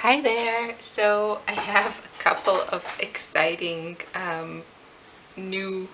Hi there! So I have a couple of exciting new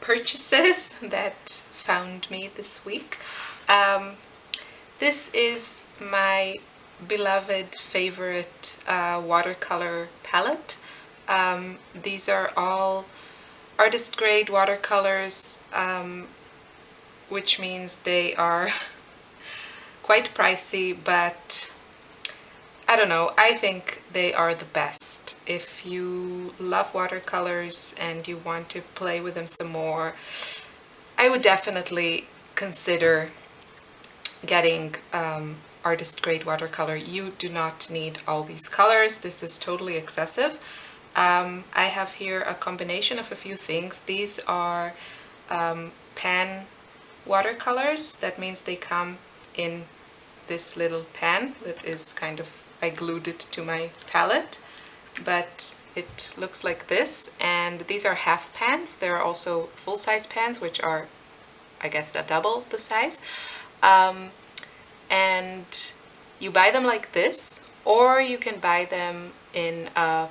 purchases that found me this week. Um, this is my beloved favorite watercolor palette. These are all artist grade watercolors, which means they are quite pricey, but I don't know, I think they are the best. If you love watercolors and you want to play with them some more, I would definitely consider getting artist grade watercolor. You do not need all these colors. This is totally excessive. I have here a combination of a few things. These are pan watercolors. That means they come in this little pan that is kind of, I glued it to my palette, but it looks like this. And these are half pans. There are also full-size pans, which are, I guess, double the size. And you buy them like this, or you can buy them in a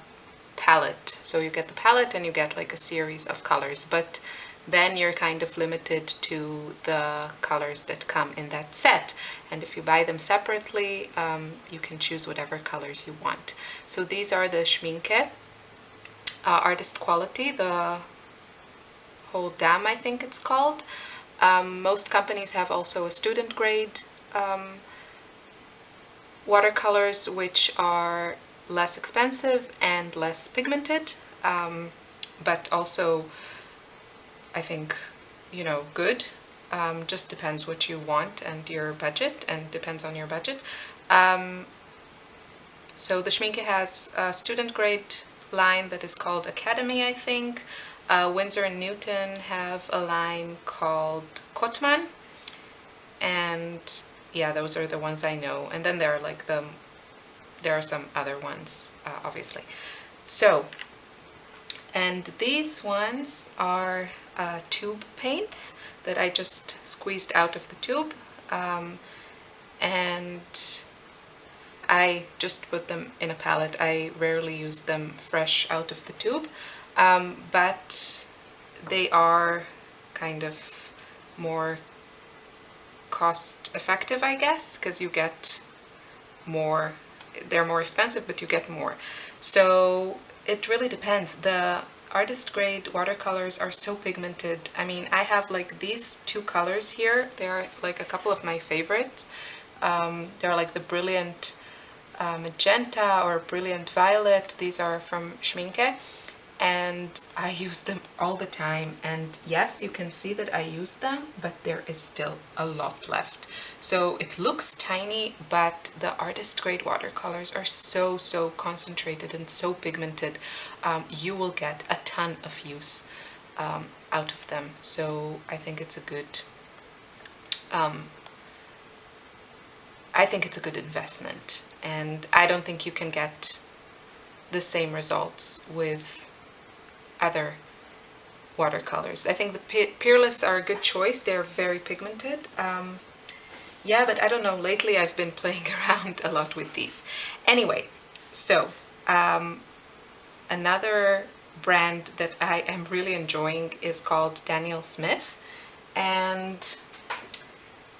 palette. So you get the palette and you get like a series of colors, but then you're kind of limited to the colors that come in that set. And if you buy them separately, you can choose whatever colors you want. So these are the Schminke Artist Quality, the whole dam, I think it's called. Most companies have also a student grade watercolors, which are less expensive and less pigmented, but also I think, good. Just depends what you want and your budget, and depends on your budget. So the Schminke has a student grade line that is called Academy, I think. Winsor & Newton have a line called Kotman, and yeah, those are the ones I know. And then there are some other ones, obviously. So, and these ones are tube paints that I just squeezed out of the tube, and I just put them in a palette. I rarely use them fresh out of the tube, but they are kind of more cost effective, I guess, because you get more. They're more expensive, but you get more. So it really depends. The artist grade watercolors are so pigmented. I mean, I have like these two colors here. They're like a couple of my favorites. They're like the brilliant magenta or brilliant violet. These are from Schminke, and I use them all the time. And yes, you can see that I use them, but there is still a lot left. So it looks tiny, but the artist grade watercolors are so concentrated and so pigmented. You will get a ton of use out of them. So I think it's a good investment, and I don't think you can get the same results with other watercolors. I think the Peerless are a good choice. They're very pigmented. Yeah, but I don't know, lately I've been playing around a lot with these. Anyway, so another brand that I am really enjoying is called Daniel Smith, and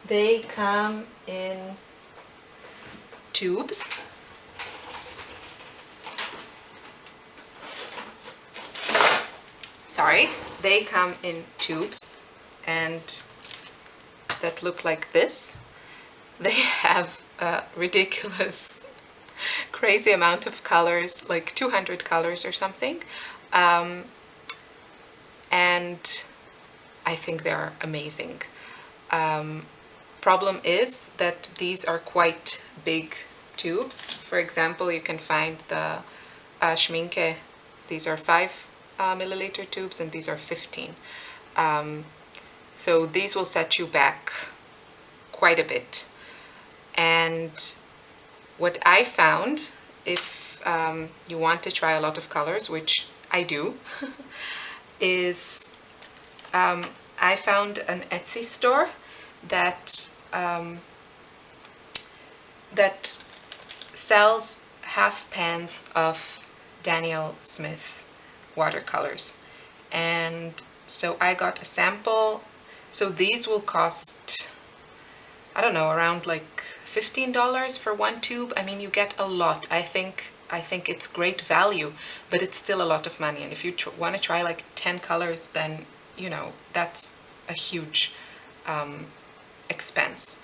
they come in tubes. Sorry, they come in tubes and that look like this. They have a ridiculous, crazy amount of colors, like 200 colors or something. And I think they're amazing. Problem is that these are quite big tubes. For example, you can find the Schminke. These are 5 milliliter tubes, and these are 15. So these will set you back quite a bit. And what I found, if you want to try a lot of colors, which I do, is I found an Etsy store that that sells half pans of Daniel Smith watercolors, and so I got a sample. So these will cost, I don't know, around like $15 for one tube. I mean, you get a lot. I think it's great value, but it's still a lot of money. And if you want to try like 10 colors, then that's a huge expense.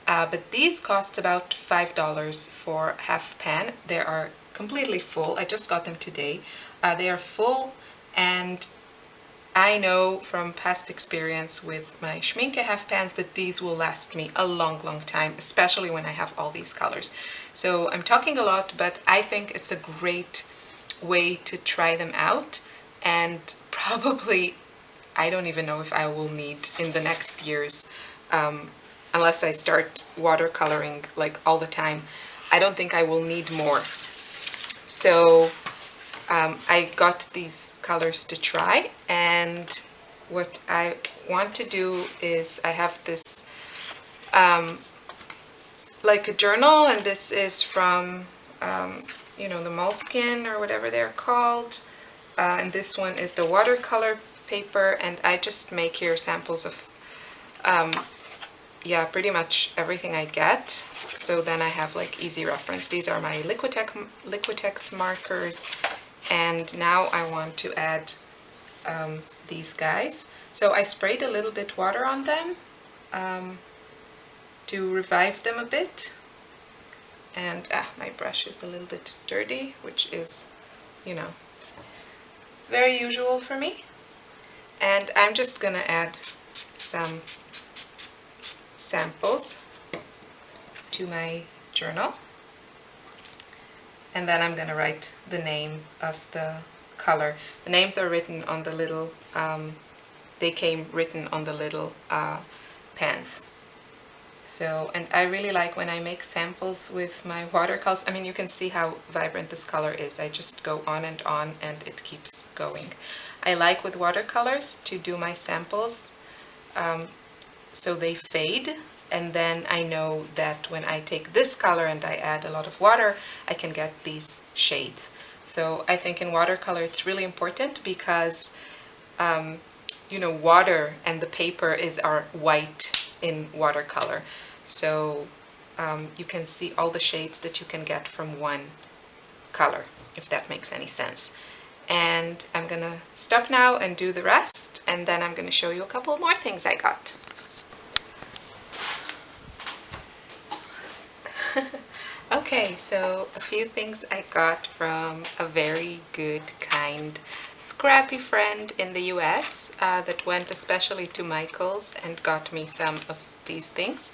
But these cost about $5 for half pan. They are completely full. I just got them today. They are full, and I know from past experience with my Schminke half pans that these will last me a long, long time, especially when I have all these colors. So I'm talking a lot, but I think it's a great way to try them out, and probably I don't even know if I will need in the next years, unless I start watercoloring like all the time. I don't think I will need more. So I got these colors to try, and what I want to do is I have this like a journal, and this is from the moleskin or whatever they're called, and this one is the watercolor paper, and I just make here samples of yeah, pretty much everything I get, so then I have like easy reference. These are my Liquitex markers, and now I want to add these guys. So I sprayed a little bit water on them to revive them a bit, and my brush is a little bit dirty, which is, very usual for me. And I'm just gonna add some samples to my journal, and then I'm gonna write the name of the color. The names are written on the little, they came written on the little pans. So, and I really like when I make samples with my watercolors. I mean, you can see how vibrant this color is. I just go on and it keeps going. I like with watercolors to do my samples so they fade, and then I know that when I take this color and I add a lot of water, I can get these shades. So I think in watercolor it's really important because water and the paper are white in watercolor. So you can see all the shades that you can get from one color, if that makes any sense. And I'm gonna stop now and do the rest, and then I'm gonna show you a couple more things I got. Okay, so a few things I got from a very good, kind, scrappy friend in the US that went especially to Michael's and got me some of these things.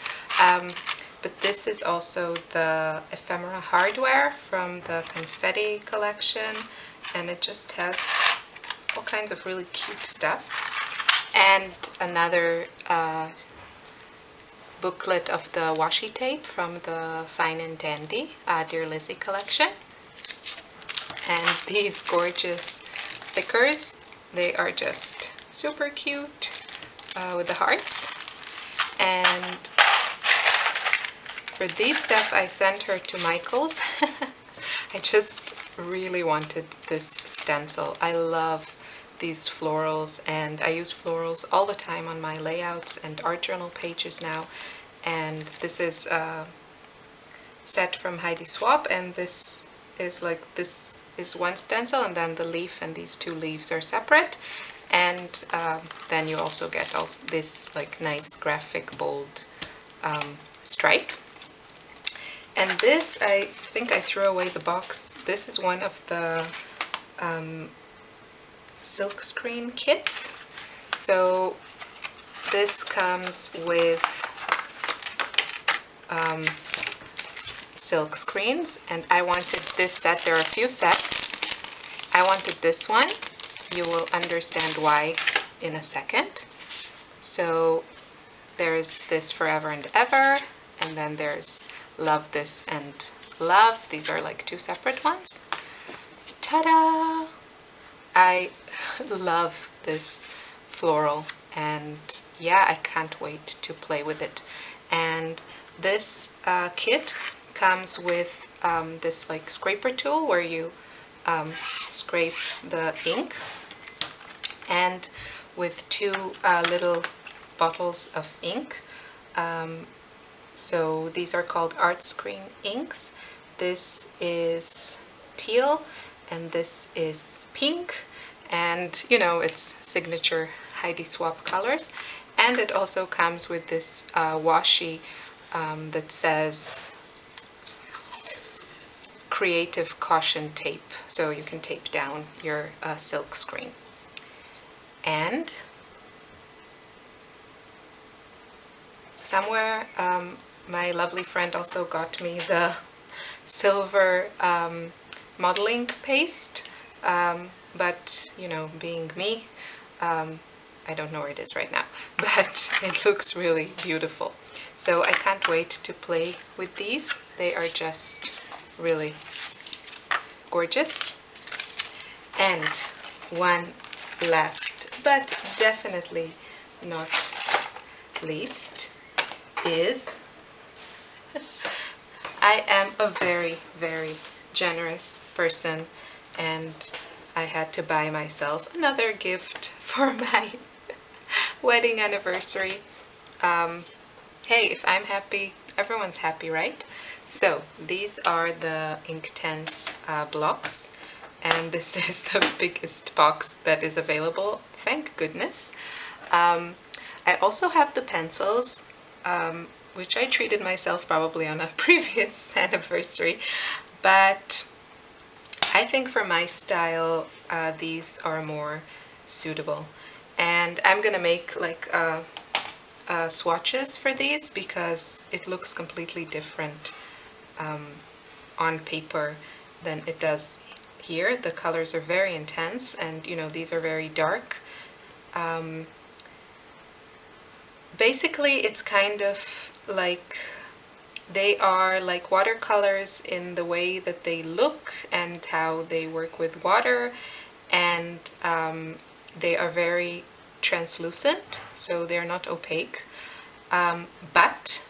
But this is also the ephemera hardware from the confetti collection, and it just has all kinds of really cute stuff. And another booklet of the washi tape from the Fine and Dandy Dear Lizzie collection. And these gorgeous stickers, they are just super cute with the hearts. And for these stuff I sent her to Michael's. I just really wanted this stencil. I love these florals, and I use florals all the time on my layouts and art journal pages now. And this is a set from Heidi Swapp, and this is one stencil, and then the leaf and these two leaves are separate. And then you also get all this like nice graphic bold stripe. And this, I think I threw away the box. This is one of the silk screen kits. So this comes with silk screens, and I wanted this set. There are a few sets. I wanted this one. You will understand why in a second. So there's this Forever and Ever, and then there's Love This and Love. These are like two separate ones. Ta-da! I love this floral, and yeah, I can't wait to play with it. And this kit comes with this like scraper tool where you scrape the ink, and with two little bottles of ink. So these are called art screen inks. This is teal and this is pink, and you know, it's signature Heidi Swapp colors. And it also comes with this washi that says creative caution tape, so you can tape down your silk screen. And somewhere my lovely friend also got me the silver modeling paste, but you know, being me, I don't know where it is right now, but it looks really beautiful. So I can't wait to play with these. They are just really gorgeous. And one last, but definitely not least, is I am a very, very generous person, and I had to buy myself another gift for my wedding anniversary. Hey, if I'm happy, everyone's happy, right? So these are the Inktense blocks, and this is the biggest box that is available, thank goodness. I also have the pencils, which I treated myself probably on a previous anniversary, but I think for my style, these are more suitable. And I'm gonna make like swatches for these because it looks completely different on paper than it does here. The colors are very intense, and you know, these are very dark. Basically, it's kind of like they are like watercolors in the way that they look and how they work with water, and they are very translucent, so they're not opaque, but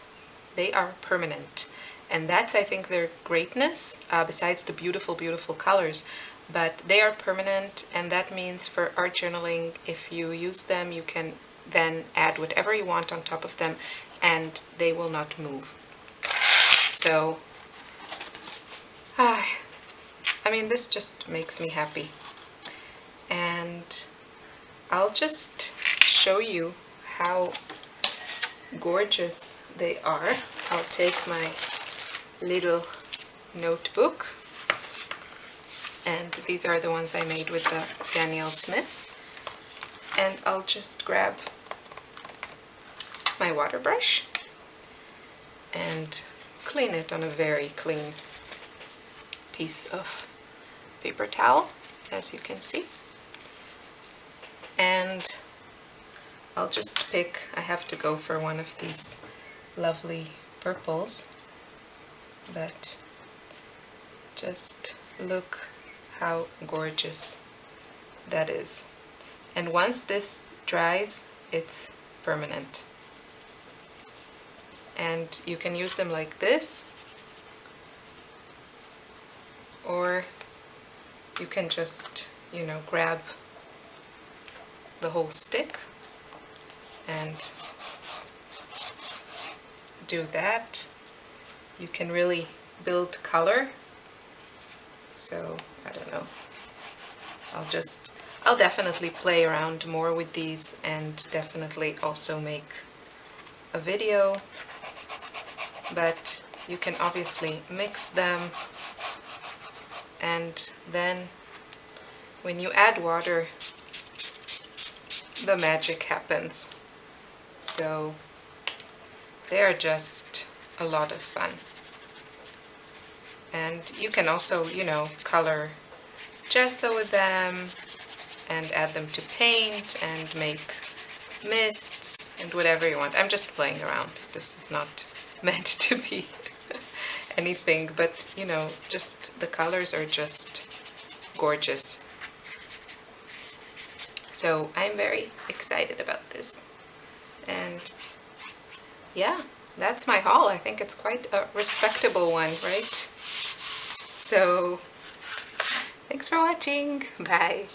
they are permanent. And that's, I think, their greatness, besides the beautiful, beautiful colors. But they are permanent, and that means for art journaling, if you use them, you can then add whatever you want on top of them, and they will not move. So, I mean, this just makes me happy. And I'll just show you how gorgeous they are. I'll take my little notebook, and these are the ones I made with the Danielle Smith, and I'll just grab my water brush and clean it on a very clean piece of paper towel, as you can see. And I'll just pick, I have to go for one of these lovely purples, but just look how gorgeous that is. And once this dries, it's permanent. And you can use them like this, or you can just, you know, grab the whole stick and do that. You can really build color. So I don't know, I'll definitely play around more with these, and definitely also make a video, but you can obviously mix them, and then when you add water, the magic happens. So they are just a lot of fun. And you can also, you know, color gesso with them and add them to paint and make mists and whatever you want. I'm just playing around. This is not meant to be anything, but you know, just the colors are just gorgeous. So I'm very excited about this. And yeah, that's my haul. I think it's quite a respectable one, right? So thanks for watching. Bye.